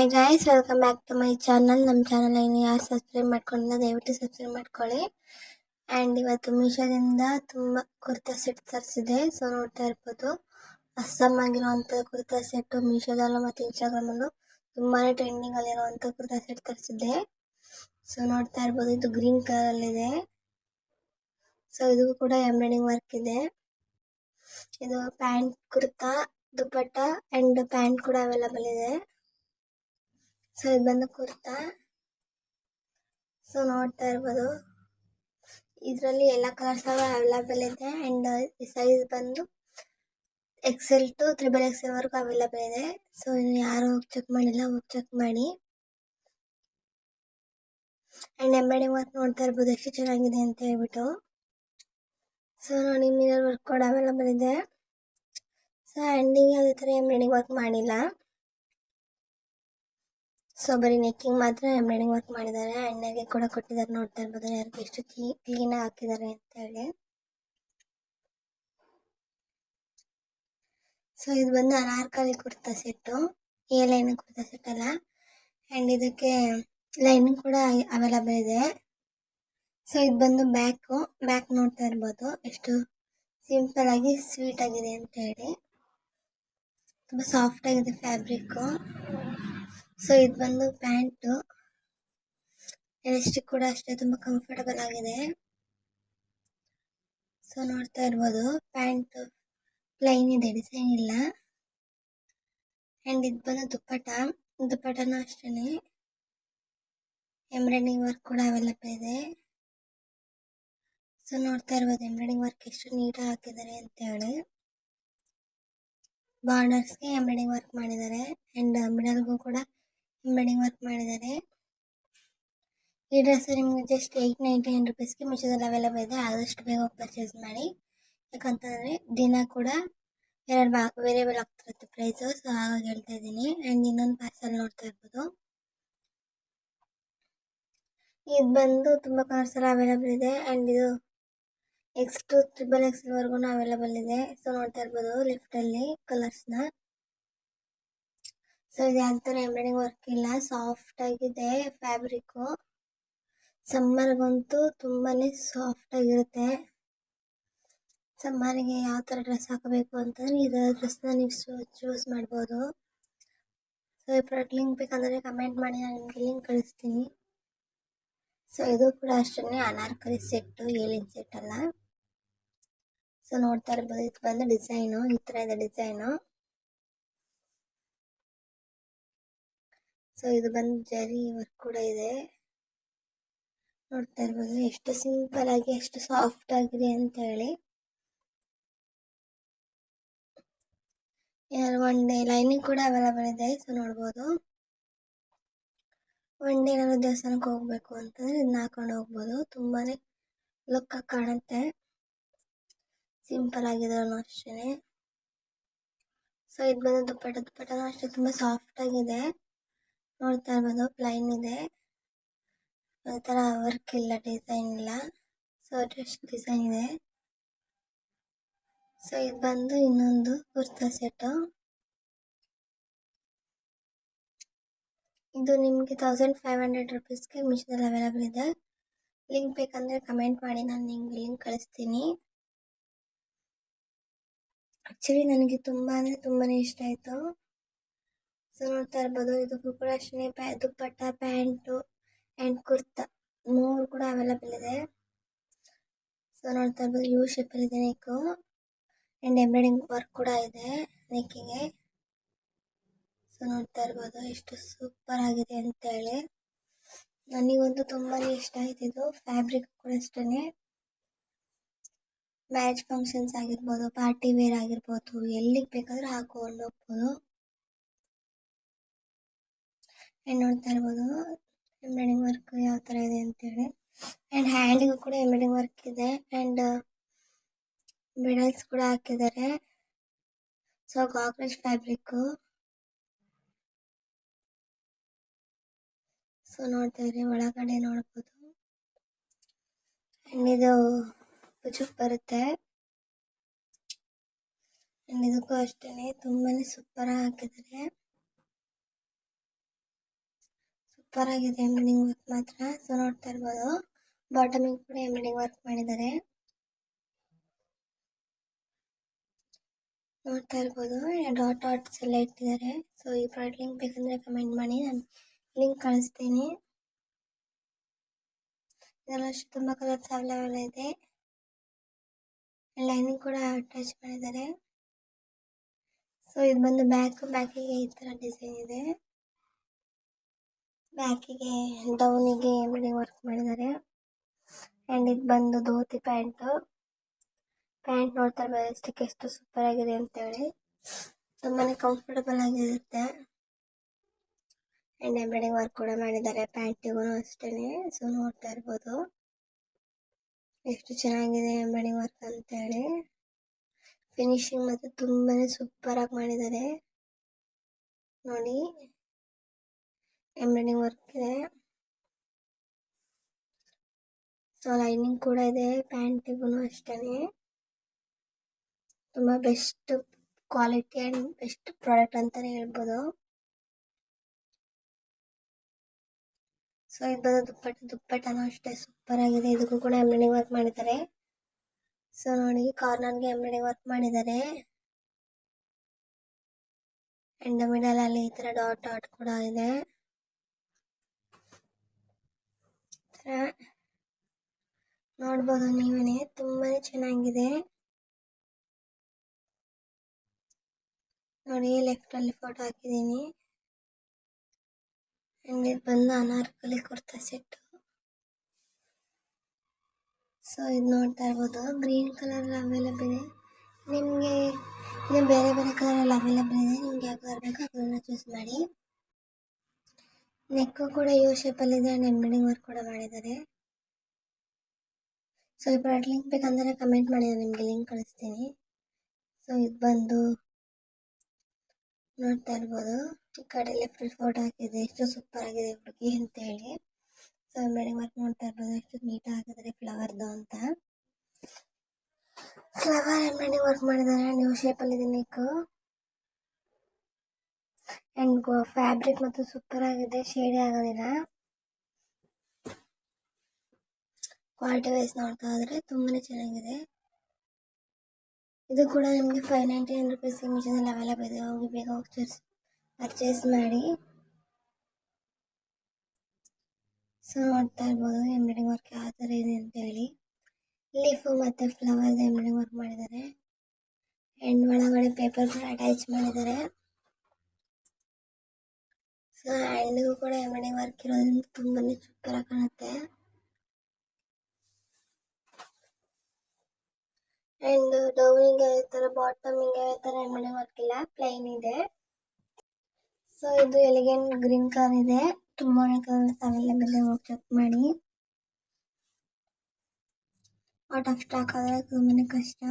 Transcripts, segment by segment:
Hi guys, welcome back to my channel. ನಮ್ಮ channel ಏನು ಯಾರು ಸಬ್ಸ್ಕ್ರೈಬ್ ಮಾಡ್ಕೊಂಡಿಲ್ಲ ದಯವಿಟ್ಟು ಸಬ್ಸ್ಕ್ರೈಬ್ ಮಾಡ್ಕೊಳ್ಳಿ. ಆ್ಯಂಡ್ ಇವತ್ತು ಮೀಶೋದಿಂದ ತುಂಬ ಕುರ್ತಾ ಸೆಟ್ ತರಿಸಿದೆ. ಸೊ ನೋಡ್ತಾ ಇರ್ಬೋದು, ಅಸ್ಸಾಮ್ ಆಗಿರುವಂಥ ಕುರ್ತಾ ಸೆಟ್ಟು ಮೀಶೋದಲ್ಲೂ ಮತ್ತು ಇನ್ಸ್ಟಾಗ್ರಾಮಲ್ಲೂ ತುಂಬಾ ಟ್ರೆಂಡಿಂಗಲ್ಲಿರುವಂಥ ಕುರ್ತಾ ಸೆಟ್ ತರಿಸಿದ್ದೆ. ಸೊ ನೋಡ್ತಾ ಇರ್ಬೋದು, ಇದು ಗ್ರೀನ್ ಕಲರಲ್ಲಿದೆ. ಸೊ ಇದು ಕೂಡ ಎಂಬ್ರಾಯ್ಡಿಂಗ್ ವರ್ಕ್ ಇದೆ. ಇದು pant, kurta, dupatta and pant ಕೂಡ ಅವೈಲಬಲ್ ಇದೆ. ಸೊ ಇದು ಬಂದು ಕುರ್ತಾ. ಸೊ ನೋಡ್ತಾ ಇರ್ಬೋದು, ಇದರಲ್ಲಿ ಎಲ್ಲ ಕಲರ್ಸ್ ಅವೈಲಬಲ್ ಇದೆ. ಆ್ಯಂಡ್ ಸೈಜ್ ಬಂದು XL to XXL ವರೆಗೂ ಅವೈಲಬಲ್ ಇದೆ. ಸೊ ಇನ್ನು ಯಾರು ಹೋಗಿ ಚೆಕ್ ಮಾಡಿಲ್ಲ, ಹೋಗಿ ಚೆಕ್ ಮಾಡಿ. ಆ್ಯಂಡ್ ಎಂಬ್ರಾಯ್ಡಿಂಗ್ ವರ್ಕ್ ನೋಡ್ತಾ ಇರ್ಬೋದು ಎಷ್ಟು ಚೆನ್ನಾಗಿದೆ ಅಂತ ಹೇಳ್ಬಿಟ್ಟು. ಸೊ ನೋಡಿ, ಮಿರರ್ ವರ್ಕ್ ಕೂಡ ಅವೈಲಬಲ್ ಇದೆ. ಸೊ ಹ್ಯಾಂಡಿಗೆ ಯಾವುದೇ ಥರ ಎಂಬ್ರಾಯ್ಡಿಂಗ್ ವರ್ಕ್ ಮಾಡಿಲ್ಲ. ಸೊ ಬರೀ ನೆಕ್ಕಿಂಗ್ ಮಾತ್ರ ಎಂಬ್ರಾಯ್ಡಿಂಗ್ ವರ್ಕ್ ಮಾಡಿದ್ದಾರೆ. ಎಣ್ಣೆಗೆ ಕೂಡ ಕೊಟ್ಟಿದ್ದಾರೆ. ನೋಡ್ತಾ ಇರ್ಬೋದು ಯಾರಿಗೆ ಎಷ್ಟು ಕ್ಲೀನಾಗಿ ಹಾಕಿದ್ದಾರೆ ಅಂತ ಹೇಳಿ. ಸೊ ಇದು ಬಂದು Anarkali kurta set, A line kurta set ಅಲ್ಲ. ಆ್ಯಂಡ್ ಇದಕ್ಕೆ ಲೈನಿಂಗ್ ಕೂಡ ಅವೈಲಬಲ್ ಇದೆ. ಸೊ ಇದು ಬಂದು ಬ್ಯಾಕ್ ನೋಡ್ತಾ ಇರ್ಬೋದು ಎಷ್ಟು ಸಿಂಪಲ್ ಆಗಿ ಸ್ವೀಟ್ ಆಗಿದೆ ಅಂತ ಹೇಳಿ. ತುಂಬ ಸಾಫ್ಟ್ ಆಗಿದೆ ಫ್ಯಾಬ್ರಿಕ್ಕು. ಸೊ ಇದು ಬಂದು ಪ್ಯಾಂಟು, ಎಲಾಸ್ಟಿಕ್ ಕೂಡ ಅಷ್ಟೇ ತುಂಬ ಕಂಫರ್ಟಬಲ್ ಆಗಿದೆ. ಸೊ ನೋಡ್ತಾ ಇರ್ಬೋದು, ಪ್ಯಾಂಟ್ ಪ್ಲೈನ್ ಇದೆ, ಡಿಸೈನ್ ಇಲ್ಲ. ಆ್ಯಂಡ್ ಇದು ಬಂದು ದುಪ್ಪಟ್ಟನೂ ಅಷ್ಟೇ ಎಂಬ್ರಾಯ್ಡಿಂಗ್ ವರ್ಕ್ ಕೂಡ ಅವೈಲಬಲ್ ಇದೆ. ಸೊ ನೋಡ್ತಾ ಇರ್ಬೋದು ಎಂಬ್ರಾಯ್ಡಿಂಗ್ ವರ್ಕ್ ಎಷ್ಟು ನೀಟಾಗಿ ಹಾಕಿದ್ದಾರೆ ಅಂತ ಹೇಳಿ. ಬಾರ್ಡರ್ಸ್ಗೆ ಎಂಬ್ರಾಯ್ಡಿಂಗ್ ವರ್ಕ್ ಮಾಡಿದ್ದಾರೆ. ಆ್ಯಂಡ್ ಮಿಡಲ್ಗೂ ಕೂಡ ಎಂಬ್ರಾಯ್ಡಿಂಗ್ ವರ್ಕ್ ಮಾಡಿದ್ದಾರೆ. ಈ ಡ್ರೆಸ್ ನಿಮಗೆ ಜಸ್ಟ್ 899 ರುಪೀಸ್ಗೆ ಮೀಶೋದಲ್ಲಿ ಅವೈಲಬಲ್ ಇದೆ. ಆದಷ್ಟು ಬೇಗ ಹೋಗಿ ಪರ್ಚೇಸ್ ಮಾಡಿ, ಯಾಕಂತಂದರೆ ದಿನ ಕೂಡ ವೇರಿಯಬಲ್ ಆಗ್ತಿರುತ್ತೆ ಪ್ರೈಸು. ಸೊ ಹಾಗಾಗಿ ಹೇಳ್ತಾ ಇದ್ದೀನಿ. ಆ್ಯಂಡ್ ಇನ್ನೊಂದು ಪಾರ್ಸಲ್ ನೋಡ್ತಾ ಇರ್ಬೋದು, ಇದು ಬಂದು ತುಂಬ ಕಲರ್ಸ್ ಎಲ್ಲ ಅವೈಲಬಲ್ ಇದೆ. ಆ್ಯಂಡ್ ಇದು X to XXL ವರೆಗೂ ಅವೈಲಬಲ್ ಇದೆ. ಸೊ ನೋಡ್ತಾ ಇರ್ಬೋದು ಲಿಫ್ಟಲ್ಲಿ ಕಲರ್ಸ್ನ. ಸೊ ಇದು ಯಾವ ಥರ ಎಂಬ್ರಾಯ್ಡಿಂಗ್ ವರ್ಕ್ ಇಲ್ಲ, ಸಾಫ್ಟ್ ಆಗಿದೆ ಫ್ಯಾಬ್ರಿಕ್ಕು. ಸಮ್ಮರ್ಗಂತೂ ತುಂಬಾ ಸಾಫ್ಟ್ ಆಗಿರುತ್ತೆ. ಸಮ್ಮರಿಗೆ ಯಾವ ಥರ ಡ್ರೆಸ್ ಹಾಕಬೇಕು ಅಂತಂದರೆ ಇದರ ಡ್ರೆಸ್ನ ನೀವು ಚೂಸ್ ಮಾಡ್ಬೋದು. ಸೊ ಈ ಪ್ರಾಡಕ್ಟ್ ಲಿಂಕ್ ಬೇಕಂದರೆ ಕಮೆಂಟ್ ಮಾಡಿ, ನಾನು ನಿಮಗೆ ಲಿಂಕ್ ಕಳಿಸ್ತೀನಿ. ಸೊ ಇದು ಕೂಡ ಅಷ್ಟೇ ಅನಾರ್ಕಲಿ ಸೆಟ್ಟು, ಏಲಿನ ಸೆಟ್ ಅಲ್ಲ. ಸೊ ನೋಡ್ತಾ ಇರ್ಬೋದು, ಇದು ಬಂದು ಡಿಸೈನು ಈ ಥರ ಇದೆ ಡಿಸೈನು. ಸೊ ಇದು ಬಂದು ಜರಿ ವರ್ಕ್ ಕೂಡ ಇದೆ. ನೋಡ್ತಾ ಇರ್ಬೋದು ಎಷ್ಟು ಸಿಂಪಲ್ ಆಗಿ ಎಷ್ಟು ಸಾಫ್ಟ್ ಆಗಿದೆ ಅಂತ ಹೇಳಿ. ಒನ್ ಡೇ ಲೈನಿಂಗ್ ಕೂಡ ಅವೈಲಬಲ್ ಇದೆ. ಸೊ ನೋಡ್ಬೋದು, ಒನ್ ಡೇ ಏನಾದ್ರು ದೇವಸ್ಥಾನಕ್ಕೆ ಹೋಗ್ಬೇಕು ಅಂತಂದರೆ ಇದನ್ನ ಹಾಕೊಂಡು ಹೋಗ್ಬೋದು. ತುಂಬಾ ಲುಕ್ ಆಗಿ ಕಾಣುತ್ತೆ, ಸಿಂಪಲ್ ಆಗಿದ್ರು ಅಷ್ಟೇ. ಸೊ ಇದು ಬಂದು ದುಪ್ಪಟ್ಟನೂ ಅಷ್ಟೇ ತುಂಬ ಸಾಫ್ಟ್ ಆಗಿದೆ. ನೋಡ್ತಾ ಇರ್ಬೋದು ಪ್ಲೈನ್ ಇದೆ, ಆ ಥರ ವರ್ಕ್ ಇಲ್ಲ, ಡಿಸೈನ್ ಇಲ್ಲ. ಸೊ ಜಸ್ಟ್ ಡಿಸೈನ್ ಇದೆ. ಸೊ ಇದು ಬಂದು ಇನ್ನೊಂದು ಕುರ್ತಾ ಸೆಟ್ಟು. ಇದು ನಿಮಗೆ 1500 ರುಪೀಸ್ಗೆ ಮೀಶೋದಲ್ಲಿ ಅವೈಲಬಲ್ ಇದೆ. ಲಿಂಕ್ ಬೇಕಂದರೆ ಕಮೆಂಟ್ ಮಾಡಿ, ನಾನು ನಿಮಗೆ ಲಿಂಕ್ ಕಳಿಸ್ತೀನಿ. ಆ್ಯಕ್ಚುಲಿ ನನಗೆ ತುಂಬ ಅಂದರೆ ತುಂಬಾ ಇಷ್ಟ ಆಯಿತು. ಸೊ ನೋಡ್ತಾ ಇರ್ಬೋದು, ಇದಕ್ಕೂ ಕೂಡ ಅಷ್ಟೇ ದುಪ್ಪಟ್ಟ, ಪ್ಯಾಂಟು ಆ್ಯಂಡ್ ಕುರ್ತಾ 3 ಕೂಡ ಅವೈಲಬಲ್ ಇದೆ. ಸೊ ನೋಡ್ತಾ ಇರ್ಬೋದು ಯು ಶೇಪಲ್ಲಿದೆ ನೆಕ್ಕು. ಆ್ಯಂಡ್ ಎಂಬ್ರಾಯ್ಡಿಂಗ್ ವರ್ಕ್ ಕೂಡ ಇದೆ ನೆಕ್ಕಿಗೆ. ಸೊ ನೋಡ್ತಾ ಇರ್ಬೋದು ಎಷ್ಟು ಸೂಪರ್ ಆಗಿದೆ ಅಂತ ಹೇಳಿ. ನನಗಂತೂ ತುಂಬಾ ಇಷ್ಟ ಆಯ್ತು. ಇದು ಫ್ಯಾಬ್ರಿಕ್ ಕೂಡ ಅಷ್ಟೇ ಮ್ಯಾರೇಜ್ ಫಂಕ್ಷನ್ಸ್ ಆಗಿರ್ಬೋದು, ಪಾರ್ಟಿ ವೇರ್ ಆಗಿರ್ಬೋದು, ಎಲ್ಲಿಗೆ ಬೇಕಾದರೂ ಹಾಕೊಂಡು ಹೋಗ್ಬೋದು. ಆ್ಯಂಡ್ ನೋಡ್ತಾ ಇರ್ಬೋದು ಎಂಬ್ರಾಯ್ಡಿಂಗ್ ವರ್ಕ್ ಯಾವ ಥರ ಇದೆ ಅಂತೇಳಿ. ಆ್ಯಂಡ್ ಹ್ಯಾಂಡಿಗೂ ಕೂಡ ಎಂಬ್ರಾಯ್ಡಿಂಗ್ ವರ್ಕ್ ಇದೆ. ಆ್ಯಂಡ್ ಮಿಡಲ್ಸ್ ಕೂಡ ಹಾಕಿದ್ದಾರೆ. So ಗಾಗ್ರೇಜ್ fabric. ಸೊ ನೋಡ್ತಾ ಇದ್ರೆ ಒಳಗಡೆ ನೋಡ್ಬೋದು. ಆ್ಯಂಡ್ ಇದು ಪುಜುಕ್ ಬರುತ್ತೆ. ಆ್ಯಂಡ್ ಇದಕ್ಕೂ ಅಷ್ಟೇ ತುಂಬಾ ಸೂಪರಾಗಿ ಹಾಕಿದ್ದಾರೆ. ಸೂಪರ್ ಆಗಿದೆ ಎಂಬ್ರಾಯ್ಡಿಂಗ್ ವರ್ಕ್ ಮಾತ್ರ. ಸೊ ನೋಡ್ತಾ ಇರ್ಬೋದು, ಬಾಟಮಿಗೆ ಕೂಡ ಎಂಬ್ರಾಯ್ಡಿಂಗ್ ವರ್ಕ್ ಮಾಡಿದ್ದಾರೆ. ನೋಡ್ತಾ ಇರ್ಬೋದು, ಡಾಟ್ಸ್ ಎಲ್ಲ ಇಟ್ಟಿದ್ದಾರೆ. ಸೊ ಈ ಪ್ರಾಡಕ್ಟ್ ಲಿಂಕ್ ಬೇಕಂದ್ರೆ ಕಮೆಂಟ್ ಮಾಡಿ, ನಾನು ಲಿಂಕ್ ಕಳಿಸ್ತೀನಿ. ಇದೆಲ್ಲ ತುಂಬಾ ಕಲರ್ಸ್ ಅವೈಲೇಬಲ್ ಇದೆ. ಲೈನಿಂಗ್ ಕೂಡ ಅಟ್ಯಾಚ್ ಮಾಡಿದ್ದಾರೆ. ಸೊ ಇದು ಬಂದು ಬ್ಯಾಕಿಗೆ ಈ ತರ ಡಿಸೈನ್ ಇದೆ. ಬ್ಯಾಕಿಗೆ ಡೌನಿಗೆ ಎಂಬ್ರಾಯ್ಡಿಂಗ್ ವರ್ಕ್ ಮಾಡಿದ್ದಾರೆ. ಆ್ಯಂಡ್ ಇದು ಬಂದು ಧೋತಿ ಪ್ಯಾಂಟ್ ನೋಡ್ತಾ ಇರ್ಬೋದು ಎಷ್ಟು ಸೂಪರ್ ಆಗಿದೆ ಅಂತೇಳಿ. ತುಂಬಾ ಕಂಫರ್ಟಬಲ್ ಆಗಿರುತ್ತೆ. ಆ್ಯಂಡ್ ಎಂಬ್ರಾಯ್ಡಿಂಗ್ ವರ್ಕ್ ಕೂಡ ಮಾಡಿದ್ದಾರೆ ಪ್ಯಾಂಟಿಗೂ ಅಷ್ಟೇ. ಸೊ ನೋಡ್ತಾ ಇರ್ಬೋದು ಎಷ್ಟು ಚೆನ್ನಾಗಿದೆ ಎಂಬ್ರಾಯ್ಡಿಂಗ್ ವರ್ಕ್ ಅಂತೇಳಿ. ಫಿನಿಶಿಂಗ್ ಮತ್ತು ತುಂಬಾ ಸೂಪರ್ ಆಗಿ ಮಾಡಿದ್ದಾರೆ ನೋಡಿ. ಎಂಬ್ರಾಯ್ಡಿಂಗ್ ವರ್ಕ್ ಇದೆ. ಸೊ ಲೈನಿಂಗ್ ಕೂಡ ಇದೆ ಪ್ಯಾಂಟಿಗೂ ಅಷ್ಟೇ. ತುಂಬಾ best quality and best product ಅಂತಲೇ ಹೇಳ್ಬೋದು. ಸೊ ಇದು ಬಂದು ದುಪ್ಪಟ್ಟನೂ ಅಷ್ಟೇ ಸೂಪರ್ ಆಗಿದೆ. ಇದಕ್ಕೂ ಕೂಡ ಎಂಬ್ರಾಯ್ಡಿಂಗ್ ವರ್ಕ್ ಮಾಡಿದ್ದಾರೆ. ಸೊ ನೋಡಿ, ಕಾರ್ನರ್ಗೆ ಎಂಬ್ರಾಯ್ಡಿಂಗ್ ವರ್ಕ್ ಮಾಡಿದ್ದಾರೆ. ಆ್ಯಂಡ್ ಮಿಡಲ್ ಅಲ್ಲಿ ಈ ತರ ಡಾಟ್ ಕೂಡ ಇದೆ. ನೋಡ್ಬೋದು ನೀವೇನೆ, ತುಂಬಾನೇ ಚೆನ್ನಾಗಿದೆ ನೋಡಿ. ಲೆಫ್ಟ್ ಅಲ್ಲಿ ಫೋಟೋ ಹಾಕಿದ್ದೀನಿ. ಆ್ಯಂಡ್ ಇದು ಬಂದು ಅನಾರ್ಕಲಿ ಕುರ್ತಾ ಸೆಟ್. ಸೊ ಇದು ನೋಡ್ತಾ ಇರ್ಬೋದು, ಗ್ರೀನ್ ಕಲರ್ ಅವೈಲೇಬಲ್ ಇದೆ. ನಿಮಗೆ ಇನ್ನು ಬೇರೆ ಕಲರಲ್ಲಿ ಅವೈಲೇಬಲ್ ಇದೆ. ನಿಮ್ಗೆ ಯಾವ ಕಲರ್ ಬೇಕೋ ಅದನ್ನ ಚೂಸ್ ಮಾಡಿ. ನೆಕ್ಕು ಕೂಡ ಯು ಶೇಪಲ್ಲಿ ಇದೆ. ಆ್ಯಂಡ್ ಎಂಬ್ರಾಯ್ಡಿಂಗ್ ವರ್ಕ್ ಕೂಡ ಮಾಡಿದ್ದಾರೆ. ಸೊ ಈ ಪ್ರಾಡಕ್ಟ್ ಲಿಂಕ್ ಬೇಕಂದರೆ ಕಮೆಂಟ್ ಮಾಡಿ, ನಾನು ನಿಮಗೆ ಲಿಂಕ್ ಕಳಿಸ್ತೀನಿ. ಸೊ ಇದು ಬಂದು ನೋಡ್ತಾ ಇರ್ಬೋದು, ಈ ಕಡೆ ಲೆಫ್ಟ್ ಫೋಟೋ ಹಾಕಿದೆ. ಎಷ್ಟು ಸೂಪರ್ ಆಗಿದೆ ಹುಡುಗಿ ಅಂತ ಹೇಳಿ. ಸೊ ಎಂಬ್ರಾಯ್ಡಿಂಗ್ ವರ್ಕ್ ನೋಡ್ತಾ ಇರ್ಬೋದು, ಎಷ್ಟು ನೀಟಾಗಿ ಹಾಕಿದ್ದಾರೆ ಫ್ಲವರ್ದು ಅಂತ. ಫ್ಲವರ್ ಎಂಬ್ರಾಯ್ಡಿಂಗ್ ವರ್ಕ್ ಮಾಡಿದ್ದಾರೆ. ನ್ಯೂ ಶೇಪಲ್ಲಿ ಇದೆ ನೆಕ್ಕು. ಆ್ಯಂಡ್ ಫ್ಯಾಬ್ರಿಕ್ ಮತ್ತು ಸೂಪರ್ ಆಗಿದೆ, ಶೇಡೇ ಆಗೋದಿಲ್ಲ. ಕ್ವಾಲಿಟಿ ವೈಸ್ ನೋಡ್ತಾ ಹೋದ್ರೆ ತುಂಬಾನೇ ಚೆನ್ನಾಗಿದೆ. ಇದು ಕೂಡ ನಿಮಗೆ 599 rupees ಮೀಶೋದಲ್ಲಿ ಅವೈಲೇಬಲ್ ಇದೆ. ಹೋಗಿ ಬೇಗ ಪರ್ಚೇಸ್ ಮಾಡಿ. ಸೊ ನೋಡ್ತಾ ಇರ್ಬೋದು ಎಂಬ್ರಾಯ್ಡಿಂಗ್ ವರ್ಕ್ ಯಾವ ಥರ ಇದೆ ಅಂತ ಹೇಳಿ. ಲೀಫು ಮತ್ತು ಫ್ಲವರ್ ಎಂಬ್ರಾಯ್ಡಿಂಗ್ ವರ್ಕ್ ಮಾಡಿದ್ದಾರೆ. ಆ್ಯಂಡ್ ಒಳಗಡೆ ಪೇಪರ್ ಕೂಡ ಅಟ್ಯಾಚ್ ಮಾಡಿದ್ದಾರೆ. ಸೊ ಹ್ಯಾಂಡ್ಗೂ ಕೂಡ ಎಂಬ್ರಾಯ್ಡಿಂಗ್ ವರ್ಕ್ ಇರೋದ್ರಿಂದ ತುಂಬಾನೇ ಸೂಪರ್ ಆಗಿ ಕಾಣುತ್ತೆ. ಆ್ಯಂಡ್ ಡೌನಿಗೆ ಯಾವ ಥರ, ಬಾಟಮಿಗೆ ಯಾವ ಥರ ಎಂಬ್ರಾಯ್ಡಿಂಗ್ ವರ್ಕ್ ಇಲ್ಲ, ಪ್ಲೈನ್ ಇದೆ. ಸೊ ಇದು ಎಲಿಗೆಂಟ್ ಗ್ರೀನ್ ಕಲರ್ ಇದೆ. ತುಂಬಾ ಕಲರ್ಸ್ ಅವೈಲೇಬಲ್ ಇದೆ, ಹೋಗಿ ಚೆಕ್ ಮಾಡಿ. ಔಟ್ ಆಫ್ ಸ್ಟಾಕ್ ಆದರೆ ತುಂಬಾನೇ ಕಷ್ಟ.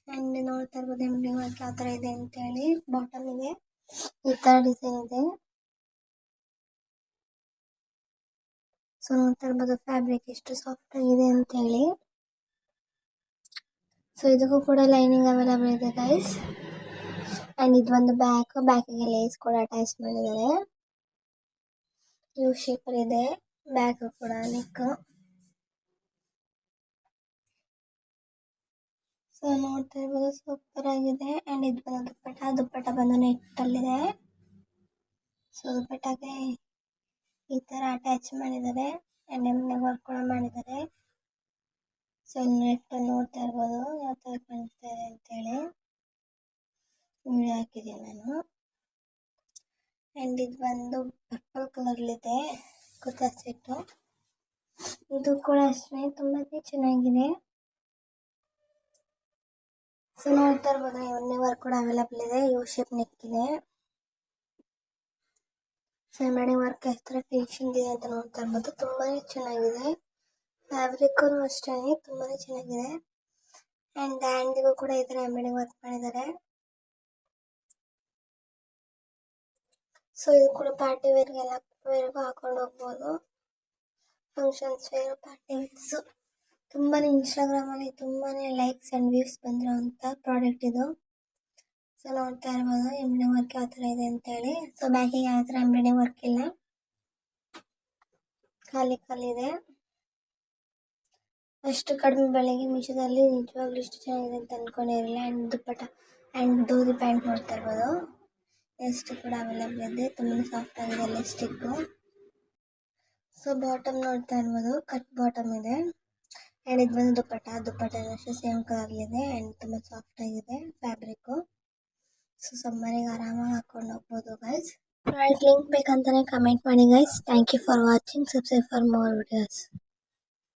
ಆ್ಯಂಡ್ ನೋಡ್ತಾ ಇರ್ಬೋದು ಎಂಬ್ರಾಯ್ಡಿಂಗ್ ವರ್ಕ್ ಯಾವ ಥರ ಇದೆ ಅಂತೇಳಿ. ಬಾಟಮಿಗೆ ಈ ಥರ ಡಿಸೈನ್ ಇದೆ. ಸೊ ನೋಡ್ತಾ ಇರ್ಬೋದು ಫ್ಯಾಬ್ರಿಕ್ ಎಷ್ಟು ಸಾಫ್ಟ್ ಆಗಿದೆ ಅಂತೇಳಿ. ಸೊ ಇದಕ್ಕೂ ಕೂಡ ಲೈನಿಂಗ್ ಅವೈಲೇಬಲ್ ಇದೆ ಗೈಸ್. ಆ್ಯಂಡ್ ಇದು ಒಂದು ಬ್ಯಾಕಿಗೆ ಲೇಸ್ ಕೂಡ ಅಟ್ಯಾಚ್ ಮಾಡಿದ್ದಾರೆ. ಯು ಶೇಪಲ್ಲಿ ಇದೆ ಬ್ಯಾಕ್ ಕೂಡ ನೆಕ್. ಸೊ ನೋಡ್ತಾ ಇರ್ಬೋದು ಸೂಪರ್ ಆಗಿದೆ. ಆ್ಯಂಡ್ ಇದು ಬಂದು ದುಪ್ಪಟ್ಟ ಬಂದು ನೆಟ್ಟಲ್ಲಿದೆ. ಸೊ ದುಪ್ಪಟ್ಟಾಗೆ ಈ ಥರ ಅಟ್ಯಾಚ್ ಮಾಡಿದ್ದಾರೆ. ಆ್ಯಂಡ್ ಎಂಬ್ರಾಯ್ಡಿಂಗ್ ವರ್ಕ್ ಕೂಡ ಮಾಡಿದ್ದಾರೆ. ಸೊ ನೆಕ್ಸ್ಟ್ ನೋಡ್ತಾ ಇರ್ಬೋದು ಯಾವ ಥರ ಕಾಣಿಸ್ತಾ ಇದೆ ಅಂತೇಳಿ ವಿಡಿಯೋ ಹಾಕಿದ್ದೀನಿ ನಾನು. ಆ್ಯಂಡ್ ಇದು ಬಂದು ಪರ್ಪಲ್ ಕಲರ್ಲಿದೆ ಕುರ್ತಾ ಸೆಟ್ಟು. ಇದು ಕೂಡ ಅಷ್ಟೇ ತುಂಬಾ ಚೆನ್ನಾಗಿದೆ. ಸೊ ನೋಡ್ತಾ ಇರ್ಬೋದು ಎಂಬ್ರಾಯ್ಡಿಂಗ್ ವರ್ಕ್ ಕೂಡ ಅವೈಲೇಬಲ್ ಇದೆ. ಯು ಶೇಪ್ ನೆಕ್ ಇದೆ. ಸೊ ಎಂಬ್ರಾಯ್ಡಿಂಗ್ ವರ್ಕ್ ಯಾವ ಥರ ಫಿನಿಶಿಂಗ್ ಇದೆ ಅಂತ ನೋಡ್ತಾ ಇರ್ಬೋದು, ತುಂಬಾ ಚೆನ್ನಾಗಿದೆ. ಫ್ಯಾಬ್ರಿಕ್ಕೂ ಅಷ್ಟೇ ತುಂಬಾ ಚೆನ್ನಾಗಿದೆ. ಆ್ಯಂಡ್ ಹ್ಯಾಂಡಿಗೂ ಕೂಡ ಈ ಥರ ಎಂಬ್ರಾಯ್ಡಿಂಗ್ ವರ್ಕ್ ಮಾಡಿದ್ದಾರೆ. ಸೊ ಇದು ಕೂಡ ಪಾರ್ಟಿ ವೇರ್ಗೂ ಹಾಕೊಂಡು ಹೋಗ್ಬೋದು. ಫಂಕ್ಷನ್ಸ್ ವೇರ್, ಪಾರ್ಟಿ ವೇರ್ಸು ತುಂಬಾನೇ ಇನ್ಸ್ಟಾಗ್ರಾಮಲ್ಲಿ ತುಂಬಾನೇ ಲೈಕ್ಸ್ ಆ್ಯಂಡ್ ವ್ಯೂಸ್ ಬಂದಿರೋವಂಥ ಪ್ರಾಡಕ್ಟ್ ಇದು. ಸೊ ನೋಡ್ತಾ ಇರ್ಬೋದು ಎಂಬ್ರಾಯ್ಡಿಂಗ್ ವರ್ಕ್ ಯಾವ ಥರ ಇದೆ ಅಂತೇಳಿ. ಸೊ ಬ್ಯಾಕಿಗೆ ಯಾವ ಥರ ಎಂಬ್ರಾಯ್ಡಿಂಗ್ ವರ್ಕ್ ಇಲ್ಲ. ಖಾಲಿ ಖಾಲಿ ಇದೆ. ಅಷ್ಟು ಕಡಿಮೆ ಬೆಲೆಗೆ ಮೀಶೋದಲ್ಲಿ ನಿಜವಾಗ್ಲೂ ಇಷ್ಟು ಚೆನ್ನಾಗಿದೆ ಅಂತ ಅಂದ್ಕೊಂಡಿರಲಿಲ್ಲ. And dupatta and dhoti pant ನೋಡ್ತಾ ಇರ್ಬೋದು. ಎಲಾಸ್ಟಿಕ್ ಕೂಡ ಅವೈಲೇಬಲ್ ಇದೆ. ತುಂಬಾ ಸಾಫ್ಟ್ ಆಗಿದೆ ಎಲಾಸ್ಟಿಕ್ಕು. ಸೊ ಬಾಟಮ್ ನೋಡ್ತಾ ಇರ್ಬೋದು, ಕಟ್ ಬಾಟಮ್ ಇದೆ. ಆ್ಯಂಡ್ ಇದು ಬಂದು ದುಪ್ಪಟ್ಟ ಅಷ್ಟೇ ಸೇಮ್ ಕಲರ್ಲಿದೆ ಆ್ಯಂಡ್ ತುಂಬ ಸಾಫ್ಟ್ ಆಗಿದೆ ಫ್ಯಾಬ್ರಿಕ್ಕು. ಸೊ ಸಮ್ಮರಿಗೆ ಆರಾಮಾಗಿ ಹಾಕೊಂಡು ಹೋಗ್ಬೋದು ಗೈಸ್. ಲಿಂಕ್ ಬೇಕಂತಾನೆ ಕಮೆಂಟ್ ಮಾಡಿ guys. Thank you for watching. Subscribe for more videos.